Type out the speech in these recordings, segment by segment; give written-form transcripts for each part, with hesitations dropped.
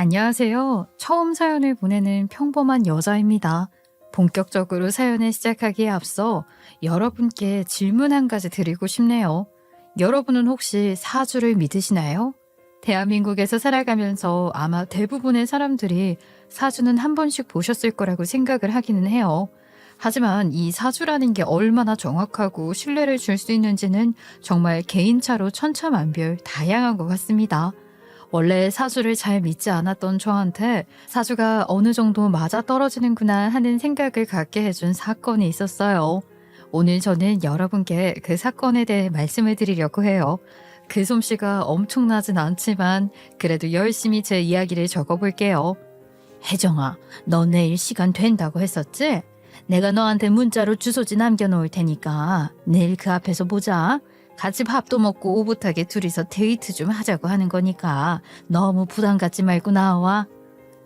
안녕하세요. 처음 사연을 보내는 평범한 여자입니다. 본격적으로 사연을 시작하기에 앞서 여러분께 질문 한 가지 드리고 싶네요. 여러분은 혹시 사주를 믿으시나요? 대한민국에서 살아가면서 아마 대부분의 사람들이 사주는 한 번씩 보셨을 거라고 생각을 하기는 해요. 하지만 이 사주라는 게 얼마나 정확하고 신뢰를 줄 수 있는지는 정말 개인차로 천차만별 다양한 것 같습니다. 원래 사주를 잘 믿지 않았던 저한테 사주가 어느 정도 맞아떨어지는구나 하는 생각을 갖게 해준 사건이 있었어요. 오늘 저는 여러분께 그 사건에 대해 말씀을 드리려고 해요. 그 솜씨가 엄청나진 않지만 그래도 열심히 제 이야기를 적어볼게요. 혜정아, 너 내일 시간 된다고 했었지? 내가 너한테 문자로 주소지 남겨놓을 테니까 내일 그 앞에서 보자. 같이 밥도 먹고 오붓하게 둘이서 데이트 좀 하자고 하는 거니까 너무 부담 갖지 말고 나와.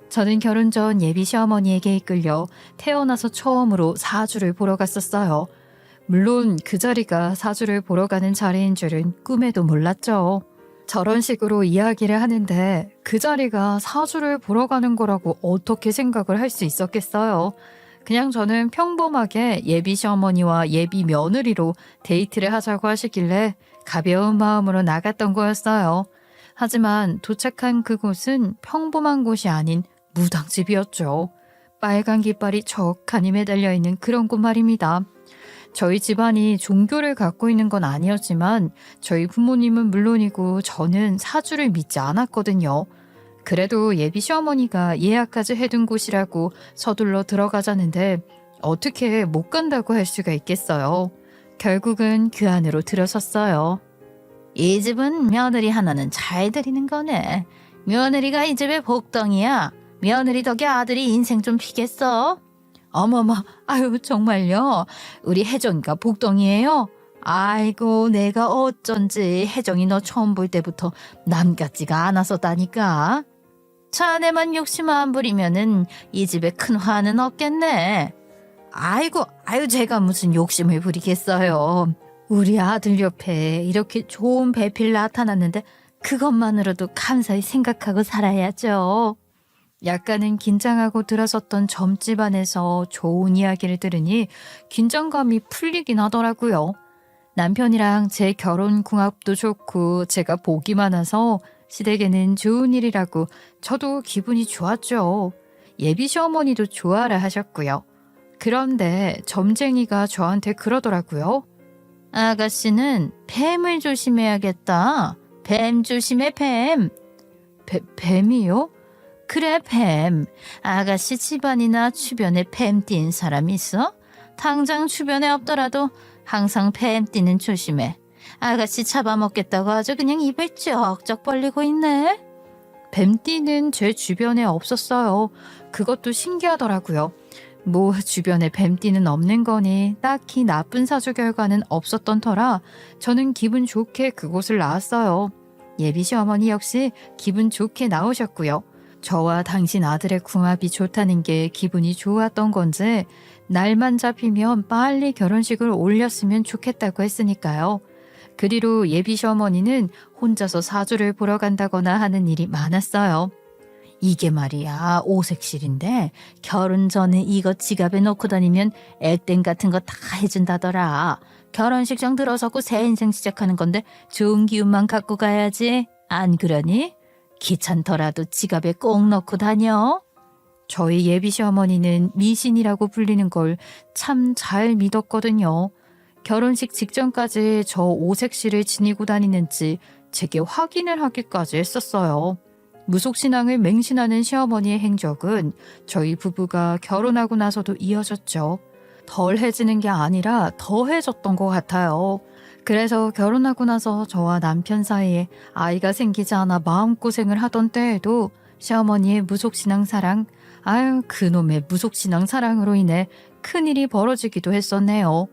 저는 결혼 전 예비 시어머니에게 이끌려 태어나서 처음으로 사주를 보러 갔었어요. 물론 그 자리가 사주를 보러 가는 자리인 줄은 꿈에도 몰랐죠. 저런 식으로 이야기를 하는데 그 자리가 사주를 보러 가는 거라고 어떻게 생각을 할 수 있었겠어요. 그냥 저는 평범하게 예비 시어머니와 예비 며느리로 데이트를 하자고 하시길래 가벼운 마음으로 나갔던 거였어요. 하지만 도착한 그곳은 평범한 곳이 아닌 무당집이었죠. 빨간 깃발이 척하니 매달려 있는 그런 곳 말입니다. 저희 집안이 종교를 갖고 있는 건 아니었지만 저희 부모님은 물론이고 저는 사주를 믿지 않았거든요. 그래도 예비 시어머니가 예약까지 해둔 곳이라고 서둘러 들어가자는데 어떻게 못 간다고 할 수가 있겠어요. 결국은 그 안으로 들어섰어요. 이 집은 며느리 하나는 잘 들이는 거네. 며느리가 이 집의 복덩이야. 며느리 덕에 아들이 인생 좀 피겠어. 어머머, 아유 정말요? 우리 혜정이가 복덩이에요? 아이고 내가 어쩐지 혜정이 너 처음 볼 때부터 남 같지가 않았었다니까. 자네만 욕심 안 부리면은 이 집에 큰 화는 없겠네. 아이고, 아유 제가 무슨 욕심을 부리겠어요. 우리 아들 옆에 이렇게 좋은 배필 나타났는데 그것만으로도 감사히 생각하고 살아야죠. 약간은 긴장하고 들어섰던 점집 안에서 좋은 이야기를 들으니 긴장감이 풀리긴 하더라고요. 남편이랑 제 결혼 궁합도 좋고 제가 복이 많아서 시댁에는 좋은 일이라고 저도 기분이 좋았죠. 예비 시어머니도 좋아라 하셨고요. 그런데 점쟁이가 저한테 그러더라고요. 아가씨는 뱀을 조심해야겠다. 뱀 조심해 뱀. 뱀이요? 그래 뱀. 아가씨 집안이나 주변에 뱀 띈 사람 있어? 당장 주변에 없더라도 항상 뱀 띠는 조심해. 아가씨 잡아먹겠다고 아주 그냥 입을 쩍쩍 벌리고 있네. 뱀띠는 제 주변에 없었어요. 그것도 신기하더라고요. 뭐 주변에 뱀띠는 없는 거니 딱히 나쁜 사주 결과는 없었던 터라 저는 기분 좋게 그곳을 나왔어요. 예비 시어머니 역시 기분 좋게 나오셨고요. 저와 당신 아들의 궁합이 좋다는 게 기분이 좋았던 건지 날만 잡히면 빨리 결혼식을 올렸으면 좋겠다고 했으니까요. 그 뒤로 예비 시어머니는 혼자서 사주를 보러 간다거나 하는 일이 많았어요. 이게 말이야 오색실인데 결혼 전에 이거 지갑에 넣고 다니면 액땜 같은 거 다 해준다더라. 결혼식장 들어서고 새 인생 시작하는 건데 좋은 기운만 갖고 가야지. 안 그러니? 귀찮더라도 지갑에 꼭 넣고 다녀. 저희 예비 시어머니는 미신이라고 불리는 걸 참 잘 믿었거든요. 결혼식 직전까지 저 오색실을 지니고 다니는지 제게 확인을 하기까지 했었어요. 무속신앙을 맹신하는 시어머니의 행적은 저희 부부가 결혼하고 나서도 이어졌죠. 덜해지는 게 아니라 더해졌던 것 같아요. 그래서 결혼하고 나서 저와 남편 사이에 아이가 생기지 않아 마음고생을 하던 때에도 시어머니의 무속신앙 사랑, 아유 그놈의 무속신앙 사랑으로 인해 큰일이 벌어지기도 했었네요.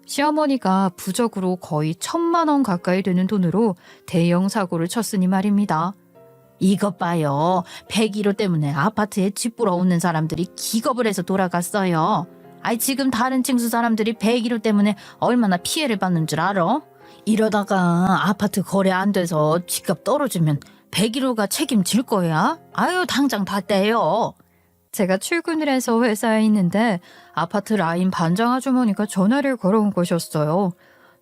시어머니가 부적으로 거의 1,000만 원 가까이 되는 돈으로 대형 사고를 쳤으니 말입니다. 이것 봐요. 101호 때문에 아파트에 집 보러 오는 사람들이 기겁을 해서 돌아갔어요. 아이 지금 다른 층수 사람들이 101호 때문에 얼마나 피해를 받는 줄 알아? 이러다가 아파트 거래 안 돼서 집값 떨어지면 백일호가 책임질 거야? 아유, 당장 다 떼요. 제가 출근을 해서 회사에 있는데 아파트 라인 반장 아주머니가 전화를 걸어온 것이었어요.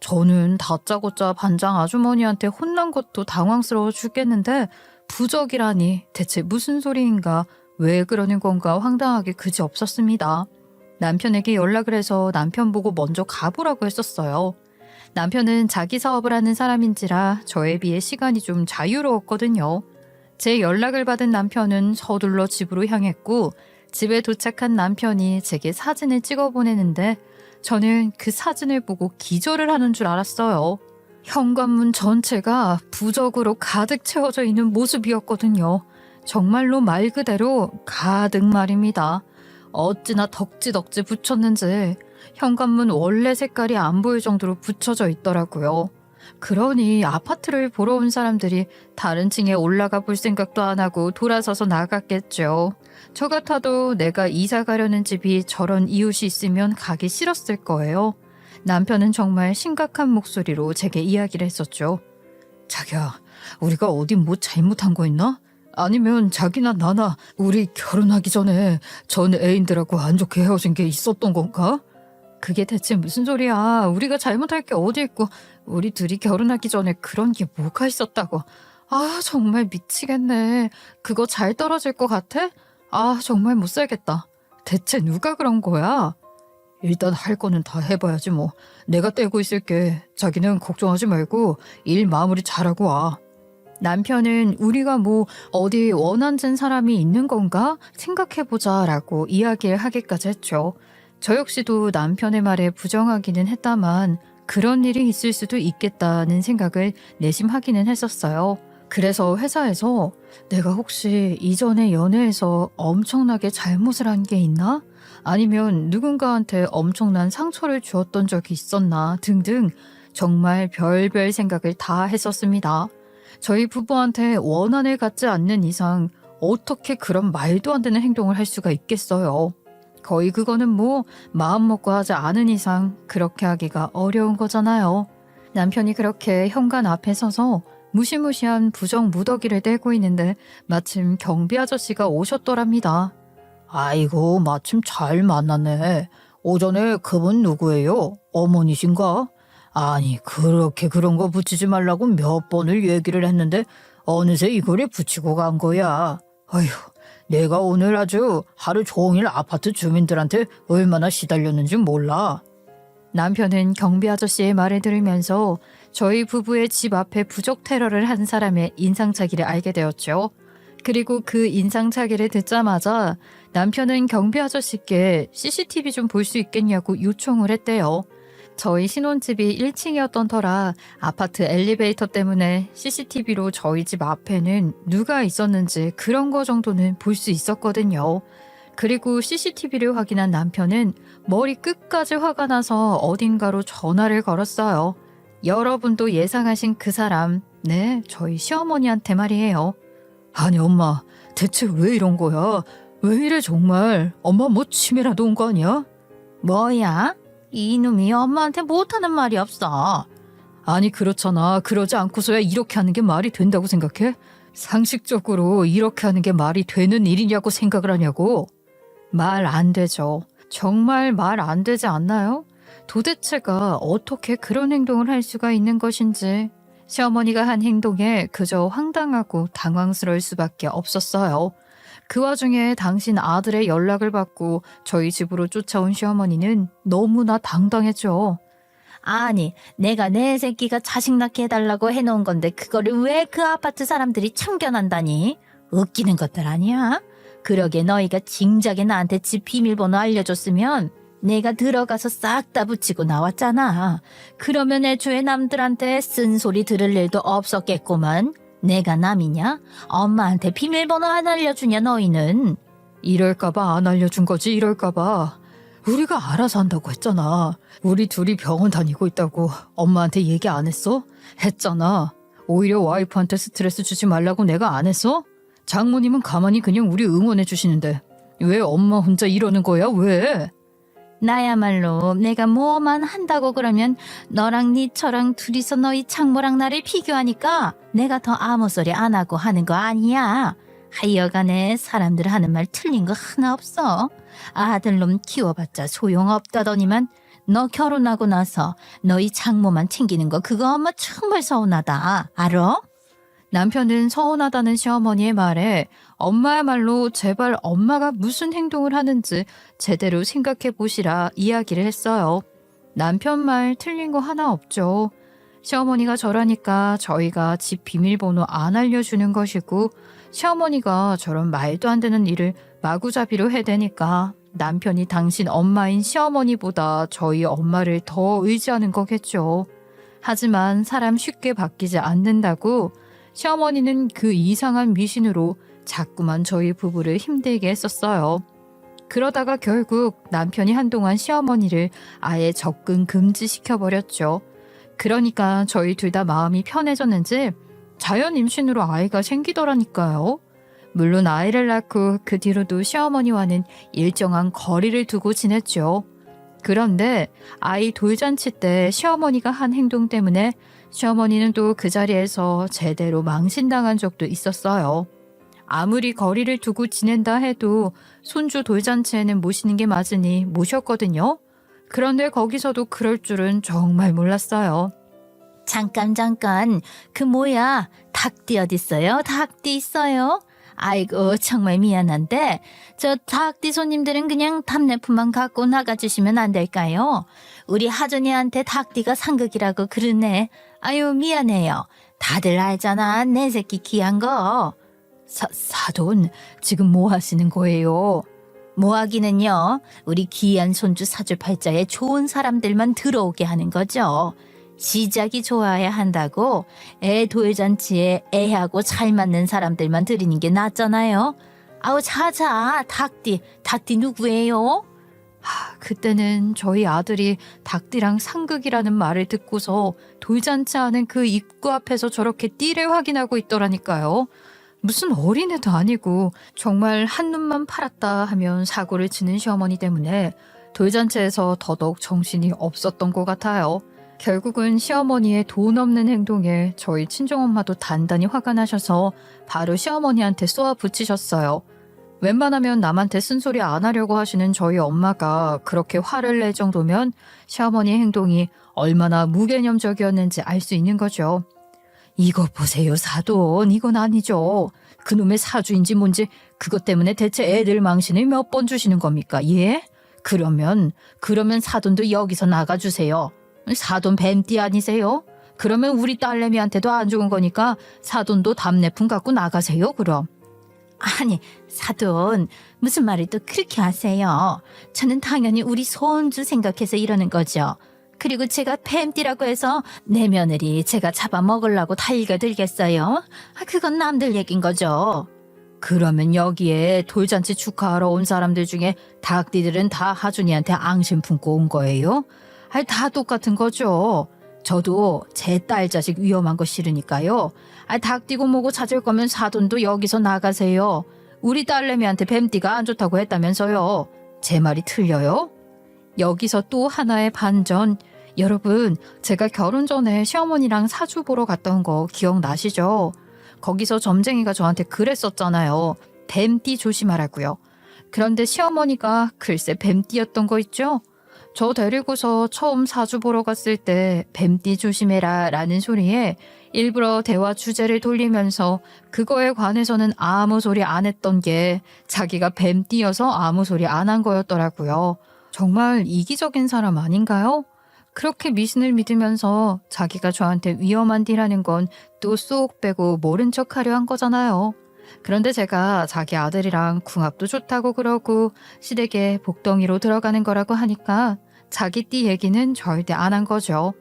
저는 다짜고짜 반장 아주머니한테 혼난 것도 당황스러워 죽겠는데 부적이라니 대체 무슨 소리인가, 왜 그러는 건가 황당하게 그지없었습니다. 남편에게 연락을 해서 남편 보고 먼저 가보라고 했었어요. 남편은 자기 사업을 하는 사람인지라 저에 비해 시간이 좀 자유로웠거든요. 제 연락을 받은 남편은 서둘러 집으로 향했고 집에 도착한 남편이 제게 사진을 찍어 보내는데 저는 그 사진을 보고 기절을 하는 줄 알았어요. 현관문 전체가 부적으로 가득 채워져 있는 모습이었거든요. 정말로 말 그대로 가득 말입니다. 어찌나 덕지덕지 붙였는지 현관문 원래 색깔이 안 보일 정도로 붙여져 있더라고요. 그러니 아파트를 보러 온 사람들이 다른 층에 올라가 볼 생각도 안 하고 돌아서서 나갔겠죠. 저 같아도 내가 이사 가려는 집이 저런 이웃이 있으면 가기 싫었을 거예요. 남편은 정말 심각한 목소리로 제게 이야기를 했었죠. 자기야, 우리가 어디 뭐 잘못한 거 있나? 아니면 자기나 나나 우리 결혼하기 전에 전 애인들하고 안 좋게 헤어진 게 있었던 건가? 그게 대체 무슨 소리야. 우리가 잘못할 게 어디 있고 우리 둘이 결혼하기 전에 그런 게 뭐가 있었다고. 아, 정말 미치겠네. 그거 잘 떨어질 것 같아? 아, 정말 못 살겠다. 대체 누가 그런 거야? 일단 할 거는 다 해봐야지 뭐. 내가 떼고 있을게. 자기는 걱정하지 말고 일 마무리 잘하고 와. 남편은 우리가 뭐 어디 원한진 사람이 있는 건가 생각해보자 라고 이야기를 하기까지 했죠. 저 역시도 남편의 말에 부정하기는 했다만 그런 일이 있을 수도 있겠다는 생각을 내심하기는 했었어요. 그래서 회사에서 내가 혹시 이전에 연애에서 엄청나게 잘못을 한 게 있나? 아니면 누군가한테 엄청난 상처를 주었던 적이 있었나 등등 정말 별별 생각을 다 했었습니다. 저희 부부한테 원한을 갖지 않는 이상 어떻게 그런 말도 안 되는 행동을 할 수가 있겠어요. 거의 그거는 뭐 마음 먹고 하지 않은 이상 그렇게 하기가 어려운 거잖아요. 남편이 그렇게 현관 앞에 서서 무시무시한 부정 무더기를 떼고 있는데 마침 경비 아저씨가 오셨더랍니다. 아이고, 마침 잘 만났네. 오전에 그분 누구예요? 어머니신가? 아니, 그렇게 그런 거 붙이지 말라고 몇 번을 얘기를 했는데 어느새 이거를 붙이고 간 거야. 아휴, 내가 오늘 아주 하루 종일 아파트 주민들한테 얼마나 시달렸는지 몰라. 남편은 경비 아저씨의 말을 들으면서 저희 부부의 집 앞에 부적 테러를 한 사람의 인상착의를 알게 되었죠. 그리고 그 인상착의를 듣자마자 남편은 경비 아저씨께 CCTV 좀 볼 수 있겠냐고 요청을 했대요. 저희 신혼집이 1층이었던 터라 아파트 엘리베이터 때문에 CCTV로 저희 집 앞에는 누가 있었는지 그런 거 정도는 볼 수 있었거든요. 그리고 CCTV를 확인한 남편은 머리 끝까지 화가 나서 어딘가로 전화를 걸었어요. 여러분도 예상하신 그 사람, 네, 저희 시어머니한테 말이에요. 아니 엄마, 대체 왜 이런 거야? 왜 이래 정말? 엄마 뭐 치매라도 온 거 아니야? 뭐야? 이놈이 엄마한테 못하는 말이 없어. 아니 그렇잖아. 그러지 않고서야 이렇게 하는 게 말이 된다고 생각해? 상식적으로 이렇게 하는 게 말이 되는 일이냐고 생각을 하냐고. 말 안 되죠. 정말 말 안 되지 않나요? 도대체가 어떻게 그런 행동을 할 수가 있는 것인지 시어머니가 한 행동에 그저 황당하고 당황스러울 수밖에 없었어요. 그 와중에 당신 아들의 연락을 받고 저희 집으로 쫓아온 시어머니는 너무나 당당했죠. 아니, 내가 내 새끼가 자식 낳게 해달라고 해놓은 건데 그거를 왜 그 아파트 사람들이 참견한다니? 웃기는 것들 아니야? 그러게 너희가 진작에 나한테 집 비밀번호 알려줬으면 내가 들어가서 싹 다 붙이고 나왔잖아. 그러면 애초에 남들한테 쓴소리 들을 일도 없었겠구만. 내가 남이냐? 엄마한테 비밀번호 안 알려주냐 너희는? 이럴까봐 안 알려준 거지 이럴까봐. 우리가 알아서 한다고 했잖아. 우리 둘이 병원 다니고 있다고 엄마한테 얘기 안 했어? 했잖아. 오히려 와이프한테 스트레스 주지 말라고 내가 안 했어? 장모님은 가만히 그냥 우리 응원해 주시는데 왜 엄마 혼자 이러는 거야 왜? 나야말로 내가 뭐만 한다고 그러면 너랑 니처랑 둘이서 너희 장모랑 나를 비교하니까 내가 더 아무 소리 안 하고 하는 거 아니야. 하여간에 사람들 하는 말 틀린 거 하나 없어. 아들놈 키워봤자 소용없다더니만 너 결혼하고 나서 너희 장모만 챙기는 거 그거 엄마 정말 서운하다. 알어? 남편은 서운하다는 시어머니의 말에 엄마야말로 제발 엄마가 무슨 행동을 하는지 제대로 생각해 보시라 이야기를 했어요. 남편 말 틀린 거 하나 없죠. 시어머니가 저라니까 저희가 집 비밀번호 안 알려주는 것이고, 시어머니가 저런 말도 안 되는 일을 마구잡이로 해대니까 남편이 당신 엄마인 시어머니보다 저희 엄마를 더 의지하는 거겠죠. 하지만 사람 쉽게 바뀌지 않는다고 시어머니는 그 이상한 미신으로 자꾸만 저희 부부를 힘들게 했었어요. 그러다가 결국 남편이 한동안 시어머니를 아예 접근 금지시켜버렸죠. 그러니까 저희 둘 다 마음이 편해졌는지 자연 임신으로 아이가 생기더라니까요. 물론 아이를 낳고 그 뒤로도 시어머니와는 일정한 거리를 두고 지냈죠. 그런데 아이 돌잔치 때 시어머니가 한 행동 때문에 시어머니는 또 그 자리에서 제대로 망신당한 적도 있었어요. 아무리 거리를 두고 지낸다 해도 손주 돌잔치에는 모시는 게 맞으니 모셨거든요. 그런데 거기서도 그럴 줄은 정말 몰랐어요. 잠깐 그 뭐야 닭띠 어딨어요? 닭띠 있어요? 아이고 정말 미안한데 저 닭띠 손님들은 그냥 답례품만 갖고 나가주시면 안 될까요? 우리 하준이한테 닭띠가 상극이라고 그러네. 아유 미안해요. 다들 알잖아 내 새끼 귀한 거. 사돈, 지금 뭐 하시는 거예요? 뭐 하기는요. 우리 귀한 손주 사줄 팔자에 좋은 사람들만 들어오게 하는 거죠. 시작이 좋아야 한다고 애 돌잔치에 애하고 잘 맞는 사람들만 드리는 게 낫잖아요. 아우 자자 닭띠 누구예요? 그때는 저희 아들이 닭띠랑 상극이라는 말을 듣고서 돌잔치하는 그 입구 앞에서 저렇게 띠를 확인하고 있더라니까요. 무슨 어린애도 아니고 정말 한눈만 팔았다 하면 사고를 치는 시어머니 때문에 돌잔치에서 더더욱 정신이 없었던 것 같아요. 결국은 시어머니의 돈 없는 행동에 저희 친정엄마도 단단히 화가 나셔서 바로 시어머니한테 쏘아 붙이셨어요. 웬만하면 남한테 쓴소리 안 하려고 하시는 저희 엄마가 그렇게 화를 낼 정도면 시어머니의 행동이 얼마나 무개념적이었는지 알 수 있는 거죠. 이거 보세요 사돈, 이건 아니죠. 그놈의 사주인지 뭔지 그것 때문에 대체 애들 망신을 몇 번 주시는 겁니까? 예? 그러면 사돈도 여기서 나가주세요. 사돈 뱀띠 아니세요? 그러면 우리 딸내미한테도 안 좋은 거니까 사돈도 답례품 갖고 나가세요 그럼. 아니 사돈 무슨 말을 또 그렇게 하세요. 저는 당연히 우리 손주 생각해서 이러는 거죠. 그리고 제가 뱀띠라고 해서 내 며느리 제가 잡아먹으려고 달겨들겠어요? 그건 남들 얘긴 거죠. 그러면 여기에 돌잔치 축하하러 온 사람들 중에 닭띠들은 다 하준이한테 앙심 품고 온 거예요? 다 똑같은 거죠. 저도 제 딸 자식 위험한 거 싫으니까요. 닭띠고 뭐고 찾을 거면 사돈도 여기서 나가세요. 우리 딸내미한테 뱀띠가 안 좋다고 했다면서요. 제 말이 틀려요? 여기서 또 하나의 반전. 여러분, 제가 결혼 전에 시어머니랑 사주 보러 갔던 거 기억나시죠? 거기서 점쟁이가 저한테 그랬었잖아요. 뱀띠 조심하라고요. 그런데 시어머니가 글쎄 뱀띠였던 거 있죠? 저 데리고서 처음 사주 보러 갔을 때 뱀띠 조심해라 라는 소리에 일부러 대화 주제를 돌리면서 그거에 관해서는 아무 소리 안 했던 게 자기가 뱀띠여서 아무 소리 안 한 거였더라고요. 정말 이기적인 사람 아닌가요? 그렇게 미신을 믿으면서 자기가 저한테 위험한 띠라는 건 또 쏙 빼고 모른 척 하려 한 거잖아요. 그런데 제가 자기 아들이랑 궁합도 좋다고 그러고 시댁에 복덩이로 들어가는 거라고 하니까 자기 띠 얘기는 절대 안 한 거죠.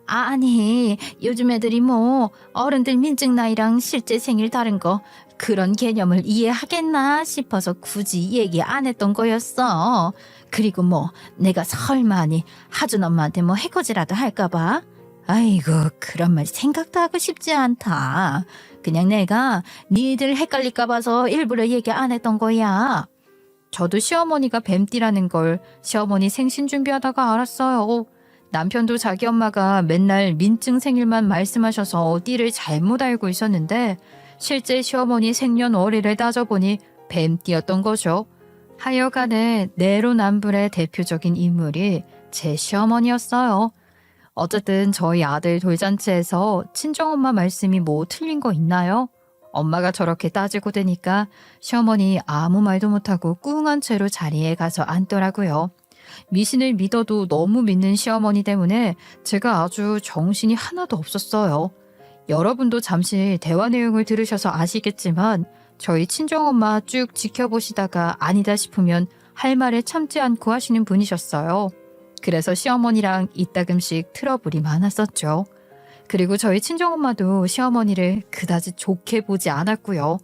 아니 요즘 애들이 뭐 어른들 민증 나이랑 실제 생일 다른 거 그런 개념을 이해하겠나 싶어서 굳이 얘기 안 했던 거였어. 그리고 뭐 내가 설마니 하준 엄마한테 뭐 해코지라도 할까봐. 아이고 그런 말 생각도 하고 싶지 않다. 그냥 내가 니들 헷갈릴까 봐서 일부러 얘기 안 했던 거야. 저도 시어머니가 뱀띠라는 걸 시어머니 생신 준비하다가 알았어요. 남편도 자기 엄마가 맨날 민증 생일만 말씀하셔서 띠를 잘못 알고 있었는데 실제 시어머니 생년월일을 따져보니 뱀띠였던 거죠. 하여간에 내로남불의 대표적인 인물이 제 시어머니였어요. 어쨌든 저희 아들 돌잔치에서 친정엄마 말씀이 뭐 틀린 거 있나요? 엄마가 저렇게 따지고 대니까 시어머니 아무 말도 못하고 꿍한 채로 자리에 가서 앉더라고요. 미신을 믿어도 너무 믿는 시어머니 때문에 제가 아주 정신이 하나도 없었어요. 여러분도 잠시 대화 내용을 들으셔서 아시겠지만 저희 친정엄마 쭉 지켜보시다가 아니다 싶으면 할 말을 참지 않고 하시는 분이셨어요. 그래서 시어머니랑 이따금씩 트러블이 많았었죠. 그리고 저희 친정엄마도 시어머니를 그다지 좋게 보지 않았고요.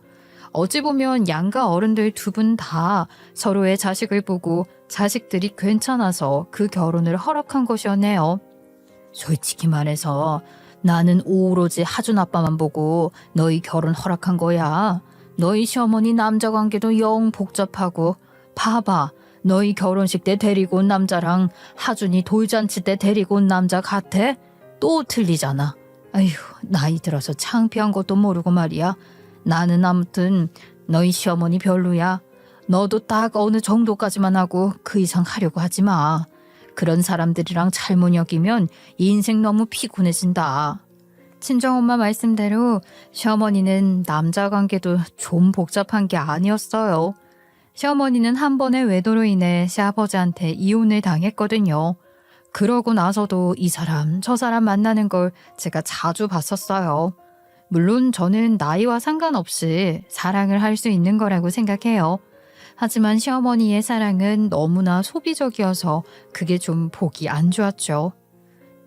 어찌 보면 양가 어른들 두 분 다 서로의 자식을 보고 자식들이 괜찮아서 그 결혼을 허락한 것이었네요. 솔직히 말해서 나는 오로지 하준 아빠만 보고 너희 결혼 허락한 거야. 너희 시어머니 남자 관계도 영 복잡하고 봐봐. 너희 결혼식 때 데리고 온 남자랑 하준이 돌잔치 때 데리고 온 남자 같아? 또 틀리잖아. 아휴, 나이 들어서 창피한 것도 모르고 말이야. 나는 아무튼 너희 시어머니 별로야. 너도 딱 어느 정도까지만 하고 그 이상 하려고 하지 마. 그런 사람들이랑 잘못 엮이면 인생 너무 피곤해진다. 친정엄마 말씀대로 시어머니는 남자 관계도 좀 복잡한 게 아니었어요. 시어머니는 한 번의 외도로 인해 시아버지한테 이혼을 당했거든요. 그러고 나서도 이 사람 저 사람 만나는 걸 제가 자주 봤었어요. 물론 저는 나이와 상관없이 사랑을 할 수 있는 거라고 생각해요. 하지만 시어머니의 사랑은 너무나 소비적이어서 그게 좀 보기 안 좋았죠.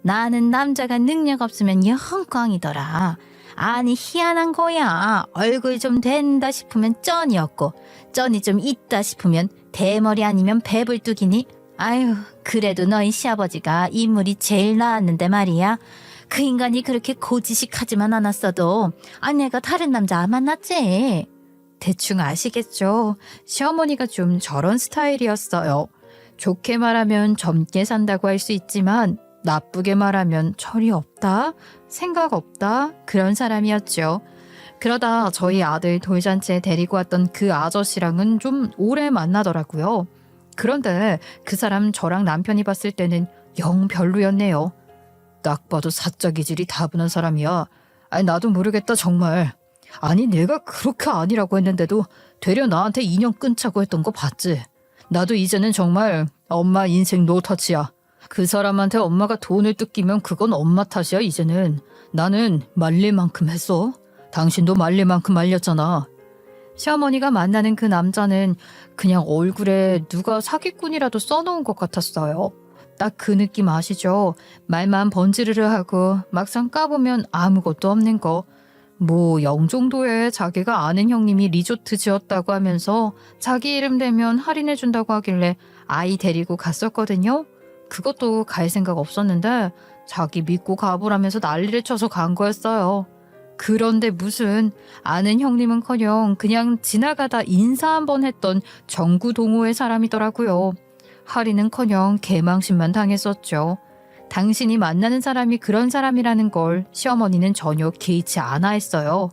나는 남자가 능력 없으면 영 꽝이더라. 아니 희한한 거야. 얼굴 좀 된다 싶으면 쩐이었고 쩐이 좀 있다 싶으면 대머리 아니면 배불뚝이니. 아유, 그래도 너희 시아버지가 인물이 제일 나았는데 말이야. 그 인간이 그렇게 고지식하지만 않았어도 아내가 다른 남자 안 만났지. 대충 아시겠죠? 시어머니가 좀 저런 스타일이었어요. 좋게 말하면 젊게 산다고 할 수 있지만 나쁘게 말하면 철이 없다, 생각 없다 그런 사람이었죠. 그러다 저희 아들 돌잔치에 데리고 왔던 그 아저씨랑은 좀 오래 만나더라고요. 그런데 그 사람 저랑 남편이 봤을 때는 영 별로였네요. 딱 봐도 사짜 기질이 다분한 사람이야. 아니 나도 모르겠다 정말. 아니 내가 그렇게 아니라고 했는데도 되려 나한테 인연 끊자고 했던 거 봤지? 나도 이제는 정말 엄마 인생 노터치야. 그 사람한테 엄마가 돈을 뜯기면 그건 엄마 탓이야 이제는. 나는 말릴 만큼 했어. 당신도 말릴 만큼 말렸잖아. 시어머니가 만나는 그 남자는 그냥 얼굴에 누가 사기꾼이라도 써놓은 것 같았어요. 딱 그 느낌 아시죠? 말만 번지르르 하고 막상 까보면 아무것도 없는 거. 뭐 영종도에 자기가 아는 형님이 리조트 지었다고 하면서 자기 이름 대면 할인해준다고 하길래 아이 데리고 갔었거든요. 그것도 갈 생각 없었는데 자기 믿고 가보라면서 난리를 쳐서 간 거였어요. 그런데 무슨 아는 형님은커녕 그냥 지나가다 인사 한번 했던 정구동호회 사람이더라고요. 할인은커녕 개망신만 당했었죠. 당신이 만나는 사람이 그런 사람이라는 걸 시어머니는 전혀 개의치 않아 했어요.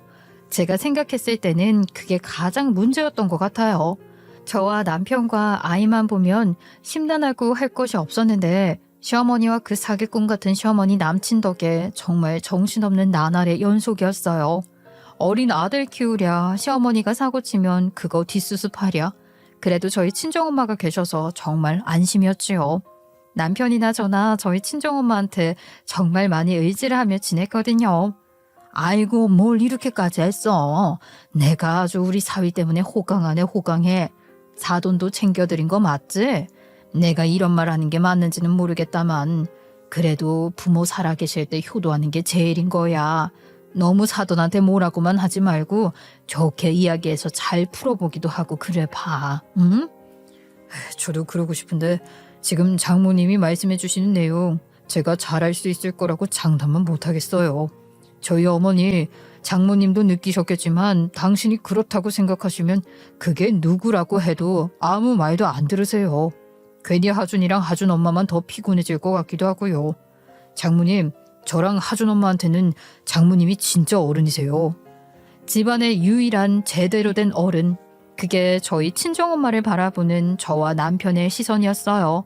제가 생각했을 때는 그게 가장 문제였던 것 같아요. 저와 남편과 아이만 보면 심란하고 할 것이 없었는데 시어머니와 그 사기꾼 같은 시어머니 남친 덕에 정말 정신없는 나날의 연속이었어요. 어린 아들 키우랴 시어머니가 사고치면 그거 뒷수습하랴. 그래도 저희 친정엄마가 계셔서 정말 안심이었지요. 남편이나 저나 저희 친정엄마한테 정말 많이 의지를 하며 지냈거든요. 아이고 뭘 이렇게까지 했어. 내가 아주 우리 사위 때문에 호강하네 호강해. 사돈도 챙겨드린 거 맞지? 내가 이런 말 하는 게 맞는지는 모르겠다만 그래도 부모 살아계실 때 효도하는 게 제일인 거야. 너무 사돈한테 뭐라고만 하지 말고 좋게 이야기해서 잘 풀어보기도 하고 그래 봐. 응? 저도 그러고 싶은데 지금 장모님이 말씀해 주시는 내용 제가 잘할 수 있을 거라고 장담은 못하겠어요. 저희 어머니, 장모님도 느끼셨겠지만 당신이 그렇다고 생각하시면 그게 누구라고 해도 아무 말도 안 들으세요. 괜히 하준이랑 하준 엄마만 더 피곤해질 것 같기도 하고요. 장모님, 저랑 하준 엄마한테는 장모님이 진짜 어른이세요. 집안의 유일한 제대로 된 어른, 그게 저희 친정엄마를 바라보는 저와 남편의 시선이었어요.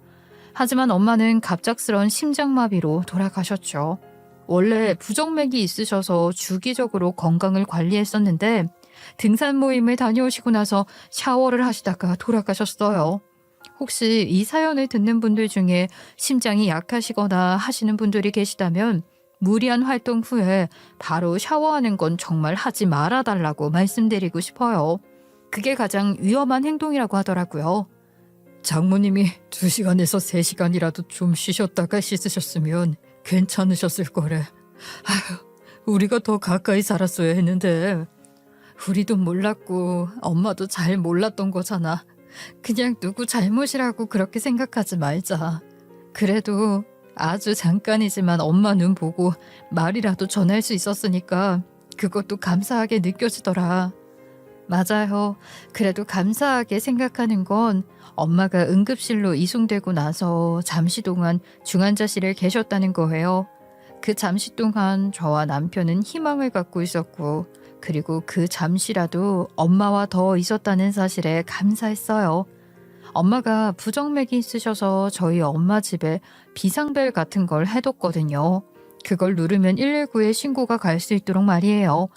하지만 엄마는 갑작스런 심장마비로 돌아가셨죠. 원래 부정맥이 있으셔서 주기적으로 건강을 관리했었는데 등산 모임을 다녀오시고 나서 샤워를 하시다가 돌아가셨어요. 혹시 이 사연을 듣는 분들 중에 심장이 약하시거나 하시는 분들이 계시다면 무리한 활동 후에 바로 샤워하는 건 정말 하지 말아달라고 말씀드리고 싶어요. 그게 가장 위험한 행동이라고 하더라고요. 장모님이 2시간에서 3시간이라도 좀 쉬셨다가 씻으셨으면 괜찮으셨을 거래. 아휴, 우리가 더 가까이 살았어야 했는데. 우리도 몰랐고 엄마도 잘 몰랐던 거잖아. 그냥 누구 잘못이라고 그렇게 생각하지 말자. 그래도 아주 잠깐이지만 엄마 눈 보고 말이라도 전할 수 있었으니까 그것도 감사하게 느껴지더라. 맞아요. 그래도 감사하게 생각하는 건 엄마가 응급실로 이송되고 나서 잠시 동안 중환자실에 계셨다는 거예요. 그 잠시 동안 저와 남편은 희망을 갖고 있었고, 그리고 그 잠시라도 엄마와 더 있었다는 사실에 감사했어요. 엄마가 부정맥이 있으셔서 저희 엄마 집에 비상벨 같은 걸 해뒀거든요. 그걸 누르면 119에 신고가 갈 수 있도록 말이에요.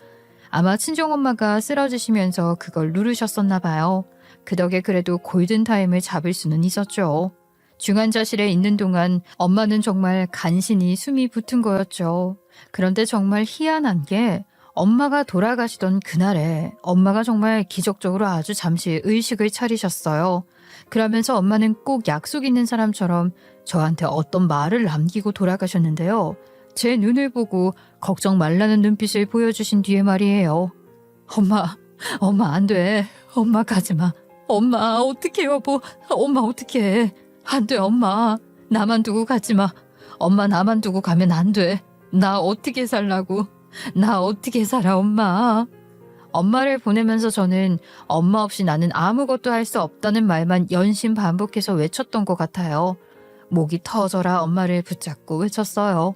아마 친정엄마가 쓰러지시면서 그걸 누르셨었나 봐요. 그 덕에 그래도 골든타임을 잡을 수는 있었죠. 중환자실에 있는 동안 엄마는 정말 간신히 숨이 붙은 거였죠. 그런데 정말 희한한 게 엄마가 돌아가시던 그날에 엄마가 정말 기적적으로 아주 잠시 의식을 차리셨어요. 그러면서 엄마는 꼭 약속 있는 사람처럼 저한테 어떤 말을 남기고 돌아가셨는데요. 제 눈을 보고 걱정 말라는 눈빛을 보여주신 뒤에 말이에요. 엄마 안 돼. 엄마 가지마. 엄마 어떡해 여보. 엄마 어떡해. 안 돼 엄마. 나만 두고 가지마. 엄마 나만 두고 가면 안 돼. 나 어떻게 살라고. 나 어떻게 살아 엄마. 엄마를 보내면서 저는 엄마 없이 나는 아무것도 할 수 없다는 말만 연신 반복해서 외쳤던 것 같아요. 목이 터져라 엄마를 붙잡고 외쳤어요.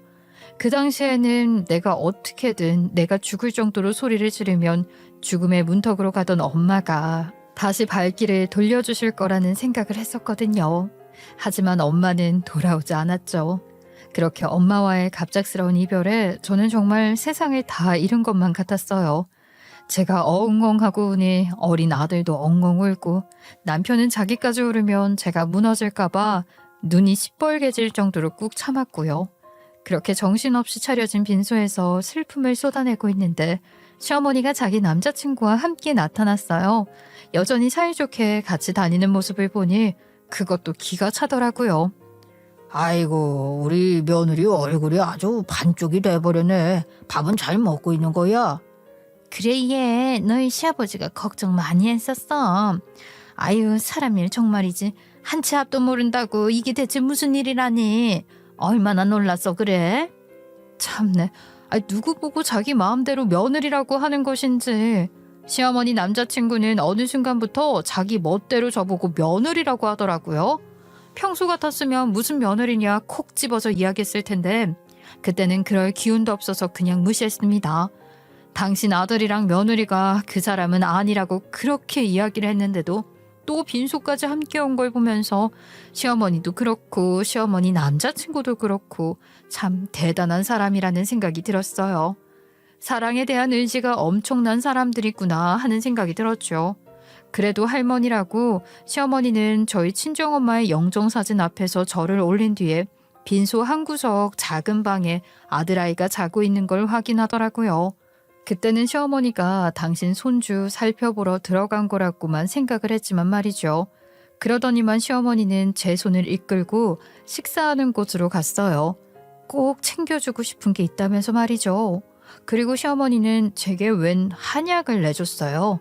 그 당시에는 내가 어떻게든 내가 죽을 정도로 소리를 지르면 죽음의 문턱으로 가던 엄마가 다시 발길을 돌려주실 거라는 생각을 했었거든요. 하지만 엄마는 돌아오지 않았죠. 그렇게 엄마와의 갑작스러운 이별에 저는 정말 세상을 다 잃은 것만 같았어요. 제가 엉엉하고 우니 어린 아들도 엉엉 울고 남편은 자기까지 울으면 제가 무너질까봐 눈이 시뻘개질 정도로 꾹 참았고요. 그렇게 정신없이 차려진 빈소에서 슬픔을 쏟아내고 있는데 시어머니가 자기 남자친구와 함께 나타났어요. 여전히 사이좋게 같이 다니는 모습을 보니 그것도 기가 차더라고요. 아이고, 우리 며느리 얼굴이 아주 반쪽이 돼버렸네. 밥은 잘 먹고 있는 거야? 그래, 얘 너희 시아버지가 걱정 많이 했었어. 아유, 사람 일 정말이지. 한 치 앞도 모른다고 이게 대체 무슨 일이라니. 얼마나 놀랐어 그래? 참네. 누구 보고 자기 마음대로 며느리라고 하는 것인지. 시어머니 남자친구는 어느 순간부터 자기 멋대로 저보고 며느리라고 하더라고요. 평소 같았으면 무슨 며느리냐 콕 집어서 이야기했을 텐데 그때는 그럴 기운도 없어서 그냥 무시했습니다. 당신 아들이랑 며느리가 그 사람은 아니라고 그렇게 이야기를 했는데도 또 빈소까지 함께 온 걸 보면서 시어머니도 그렇고 시어머니 남자친구도 그렇고 참 대단한 사람이라는 생각이 들었어요. 사랑에 대한 의지가 엄청난 사람들이구나 하는 생각이 들었죠. 그래도 할머니라고 시어머니는 저희 친정엄마의 영정사진 앞에서 절을 올린 뒤에 빈소 한 구석 작은 방에 아들아이가 자고 있는 걸 확인하더라고요. 그때는 시어머니가 당신 손주 살펴보러 들어간 거라고만 생각을 했지만 말이죠. 그러더니만 시어머니는 제 손을 이끌고 식사하는 곳으로 갔어요. 꼭 챙겨주고 싶은 게 있다면서 말이죠. 그리고 시어머니는 제게 웬 한약을 내줬어요.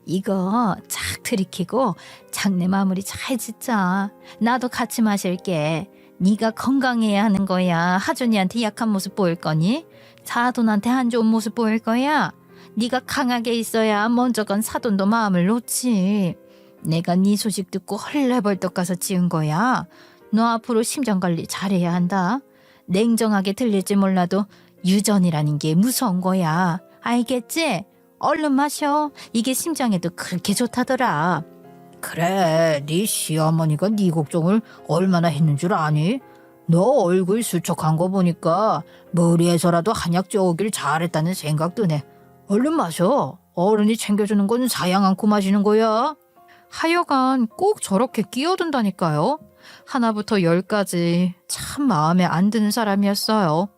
이거 착 들이키고 장내 마무리 잘 짓자. 나도 같이 마실게. 네가 건강해야 하는 거야. 하준이한테 약한 모습 보일 거니? 사돈한테 안 좋은 모습 보일 거야. 네가 강하게 있어야 먼저 건 사돈도 마음을 놓지. 내가 네 소식 듣고 헐레벌떡 가서 지은 거야. 너 앞으로 심정 관리 잘해야 한다. 냉정하게 들릴지 몰라도 유전이라는 게 무서운 거야. 알겠지? 얼른 마셔. 이게 심장에도 그렇게 좋다더라. 그래, 네 시어머니가 네 걱정을 얼마나 했는 줄 아니? 너 얼굴 수척한 거 보니까 머리에서라도 한약 쪼길 잘했다는 생각 드네. 얼른 마셔. 어른이 챙겨주는 건 사양 않고 마시는 거야. 하여간 꼭 저렇게 끼어든다니까요. 하나부터 열까지 참 마음에 안 드는 사람이었어요.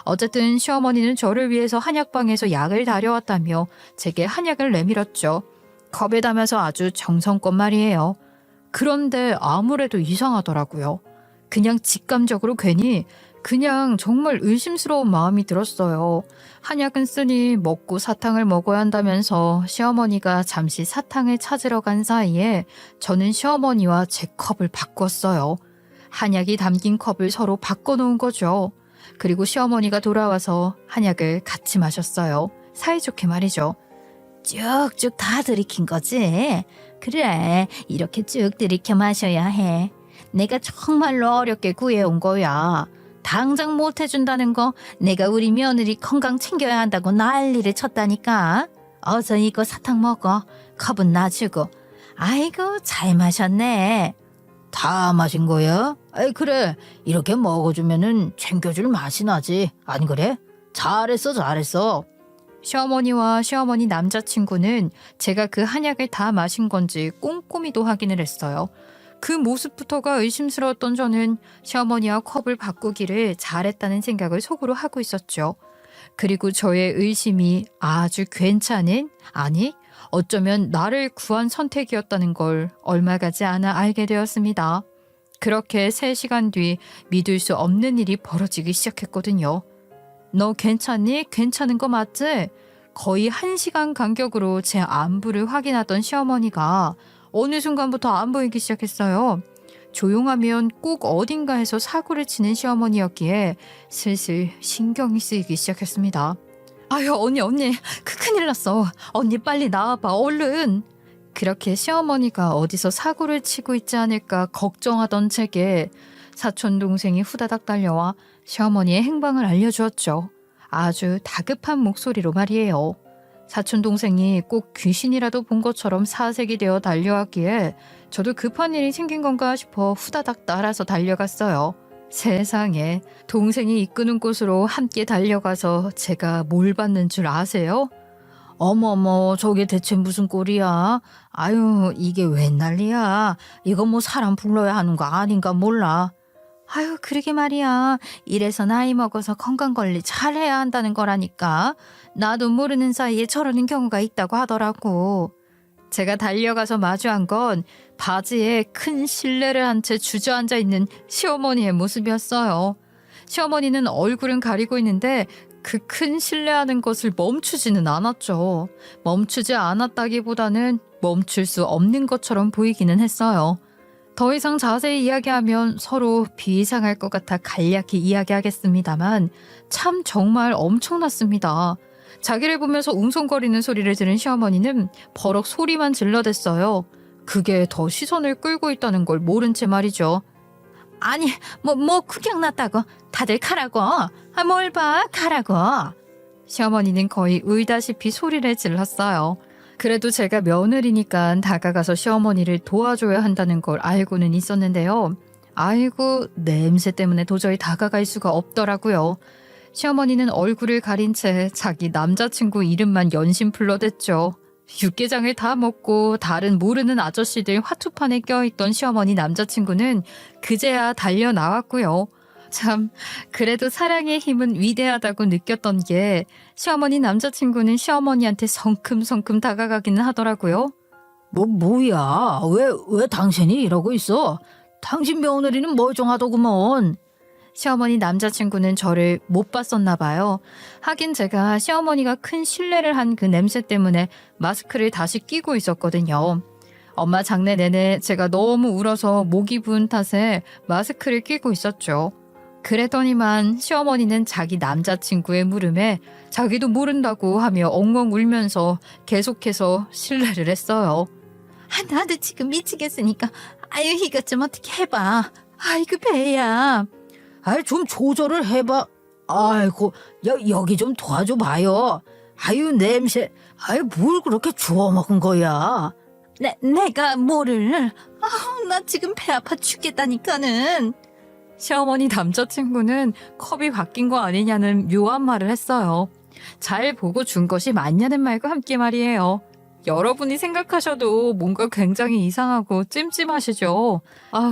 어쨌든 시어머니는 저를 위해서 한약방에서 약을 다려왔다며 제게 한약을 내밀었죠. 컵에 담아서 아주 정성껏 말이에요. 그런데 아무래도 이상하더라고요. 그냥 직감적으로 괜히 그냥 정말 의심스러운 마음이 들었어요. 한약은 쓰니 먹고 사탕을 먹어야 한다면서 시어머니가 잠시 사탕을 찾으러 간 사이에 저는 시어머니와 제 컵을 바꿨어요. 한약이 담긴 컵을 서로 바꿔놓은 거죠. 그리고 시어머니가 돌아와서 한약을 같이 마셨어요. 사이좋게 말이죠. 쭉쭉 다 들이킨 거지? 그래, 이렇게 쭉 들이켜 마셔야 해. 내가 정말로 어렵게 구해온 거야. 당장 못 해준다는 거 내가 우리 며느리 건강 챙겨야 한다고 난리를 쳤다니까. 어서 이거 사탕 먹어. 컵은 놔주고. 아이고, 잘 마셨네. 다 마신 거야? 아이 그래, 이렇게 먹어주면은 챙겨줄 맛이 나지. 안 그래? 잘했어. 시어머니와 시어머니 남자친구는 제가 그 한약을 다 마신 건지 꼼꼼히도 확인을 했어요. 그 모습부터가 의심스러웠던 저는 시어머니와 컵을 바꾸기를 잘했다는 생각을 속으로 하고 있었죠. 그리고 저의 의심이 아주 괜찮은, 아니 어쩌면 나를 구한 선택이었다는 걸 얼마 가지 않아 알게 되었습니다. 그렇게 3시간 뒤 믿을 수 없는 일이 벌어지기 시작했거든요. 너 괜찮니? 괜찮은 거 맞지? 거의 1시간 간격으로 제 안부를 확인하던 시어머니가 어느 순간부터 안 보이기 시작했어요. 조용하면 꼭 어딘가에서 사고를 치는 시어머니였기에 슬슬 신경이 쓰이기 시작했습니다. 아유 언니 큰일 났어. 언니 빨리 나와봐 얼른. 그렇게 시어머니가 어디서 사고를 치고 있지 않을까 걱정하던 제게 사촌 동생이 후다닥 달려와 시어머니의 행방을 알려주었죠. 아주 다급한 목소리로 말이에요. 사촌 동생이 꼭 귀신이라도 본 것처럼 사색이 되어 달려왔기에 저도 급한 일이 생긴 건가 싶어 후다닥 따라서 달려갔어요. 세상에, 동생이 이끄는 곳으로 함께 달려가서 제가 뭘 봤는 줄 아세요? 어머머, 저게 대체 무슨 꼴이야? 아유, 이게 웬 난리야? 이거 뭐 사람 불러야 하는 거 아닌가 몰라. 아유, 그러게 말이야. 이래서 나이 먹어서 건강관리 잘해야 한다는 거라니까. 나도 모르는 사이에 저러는 경우가 있다고 하더라고. 제가 달려가서 마주한 건 바지에 큰 실내를 한 채 주저앉아 있는 시어머니의 모습이었어요. 시어머니는 얼굴은 가리고 있는데 그 큰 실내하는 것을 멈추지는 않았죠. 멈추지 않았다기보다는 멈출 수 없는 것처럼 보이기는 했어요. 더 이상 자세히 이야기하면 서로 비이상할 것 같아 간략히 이야기하겠습니다만 참 정말 엄청났습니다. 자기를 보면서 웅성거리는 소리를 들은 시어머니는 버럭 소리만 질러댔어요. 그게 더 시선을 끌고 있다는 걸 모른 채 말이죠. 아니, 뭐 구경 났다고. 다들 가라고. 뭘 봐, 가라고. 시어머니는 거의 울다시피 소리를 질렀어요. 그래도 제가 며느리니까 다가가서 시어머니를 도와줘야 한다는 걸 알고는 있었는데요. 아이고, 냄새 때문에 도저히 다가갈 수가 없더라고요. 시어머니는 얼굴을 가린 채 자기 남자친구 이름만 연신 불러댔죠. 육개장을 다 먹고 다른 모르는 아저씨들 화투판에 껴있던 시어머니 남자친구는 그제야 달려 나왔고요. 참, 그래도 사랑의 힘은 위대하다고 느꼈던 게 시어머니 남자친구는 시어머니한테 성큼성큼 다가가기는 하더라고요. 뭐야? 왜 당신이 이러고 있어? 당신 며느리는 멀쩡하더구먼. 시어머니 남자친구는 저를 못 봤었나 봐요. 하긴 제가 시어머니가 큰 실례를 한 그 냄새 때문에 마스크를 다시 끼고 있었거든요. 엄마 장례 내내 제가 너무 울어서 목이 부은 탓에 마스크를 끼고 있었죠. 그랬더니만 시어머니는 자기 남자친구의 물음에 자기도 모른다고 하며 엉엉 울면서 계속해서 신뢰를 했어요. 나도 지금 미치겠으니까 아유 이것 좀 어떻게 해봐. 아이고 배야. 아이, 좀 조절을 해봐. 아이고, 여기 좀 도와줘 봐요. 아유, 냄새. 아이, 뭘 그렇게 주워 먹은 거야? 내가 뭐를. 나 지금 배 아파 죽겠다니까는. 시어머니 남자친구는 컵이 바뀐 거 아니냐는 묘한 말을 했어요. 잘 보고 준 것이 맞냐는 말과 함께 말이에요. 여러분이 생각하셔도 뭔가 굉장히 이상하고 찜찜하시죠?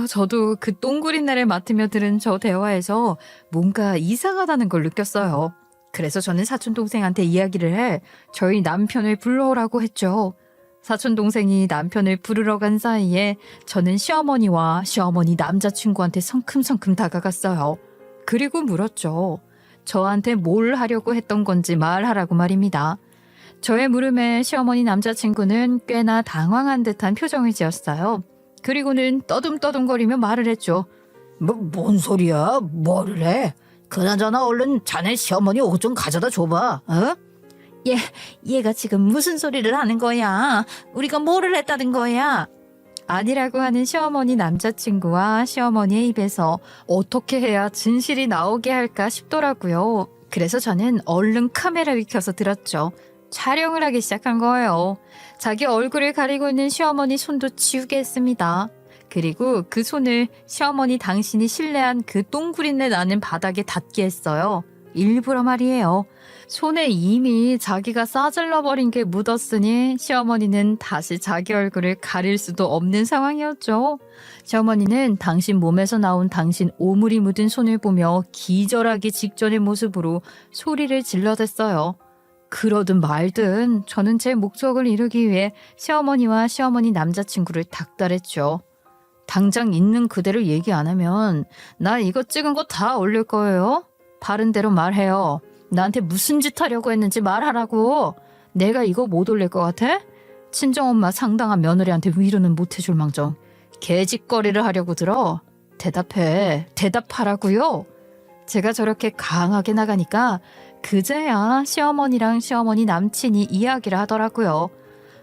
저도 그 똥구린내를 맡으며 들은 저 대화에서 뭔가 이상하다는 걸 느꼈어요. 그래서 저는 사촌동생한테 이야기를 해 저희 남편을 불러오라고 했죠. 사촌동생이 남편을 부르러 간 사이에 저는 시어머니와 시어머니 남자친구한테 성큼성큼 다가갔어요. 그리고 물었죠. 저한테 뭘 하려고 했던 건지 말하라고 말입니다. 저의 물음에 시어머니 남자친구는 꽤나 당황한 듯한 표정을 지었어요. 그리고는 떠듬떠듬거리며 말을 했죠. 뭔 소리야? 뭐를 해? 그나저나 얼른 자네 시어머니 옷 좀 가져다 줘봐. 어? 얘가 지금 무슨 소리를 하는 거야? 우리가 뭐를 했다는 거야? 아니라고 하는 시어머니 남자친구와 시어머니의 입에서 어떻게 해야 진실이 나오게 할까 싶더라고요. 그래서 저는 얼른 카메라를 켜서 들었죠. 촬영을 하기 시작한 거예요. 자기 얼굴을 가리고 있는 시어머니 손도 치우게 했습니다. 그리고 그 손을 시어머니 당신이 실내한 그 똥구린내 나는 바닥에 닿게 했어요. 일부러 말이에요. 손에 이미 자기가 싸질러 버린 게 묻었으니 시어머니는 다시 자기 얼굴을 가릴 수도 없는 상황이었죠. 시어머니는 당신 몸에서 나온 당신 오물이 묻은 손을 보며 기절하기 직전의 모습으로 소리를 질러댔어요. 그러든 말든 저는 제 목적을 이루기 위해 시어머니와 시어머니 남자친구를 닥달했죠. 당장 있는 그대로 얘기 안 하면 나 이거 찍은 거 다 올릴 거예요. 바른 대로 말해요. 나한테 무슨 짓 하려고 했는지 말하라고. 내가 이거 못 올릴 것 같아? 친정엄마 상당한 며느리한테 위로는 못 해줄 망정. 개짓거리를 하려고 들어? 대답해. 대답하라고요. 제가 저렇게 강하게 나가니까 그제야 시어머니랑 시어머니 남친이 이야기를 하더라고요.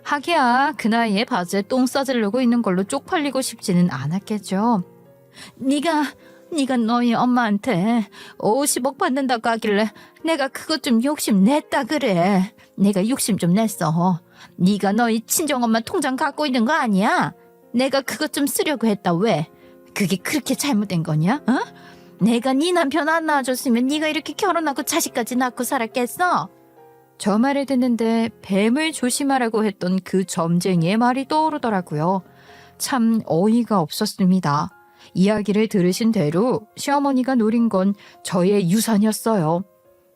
하기야 그 나이에 바지에 똥 싸지르고 있는 걸로 쪽팔리고 싶지는 않았겠죠. 네가 너희 엄마한테 50억 받는다고 하길래 내가 그것 좀 욕심 냈다 그래. 내가 욕심 좀 냈어. 네가 너희 친정엄마 통장 갖고 있는 거 아니야? 내가 그것 좀 쓰려고 했다. 왜? 그게 그렇게 잘못된 거냐? 어? 내가 네 남편 안 낳아줬으면 네가 이렇게 결혼하고 자식까지 낳고 살았겠어? 저 말을 듣는데 뱀을 조심하라고 했던 그 점쟁이의 말이 떠오르더라고요. 참 어이가 없었습니다. 이야기를 들으신 대로 시어머니가 노린 건 저의 유산이었어요.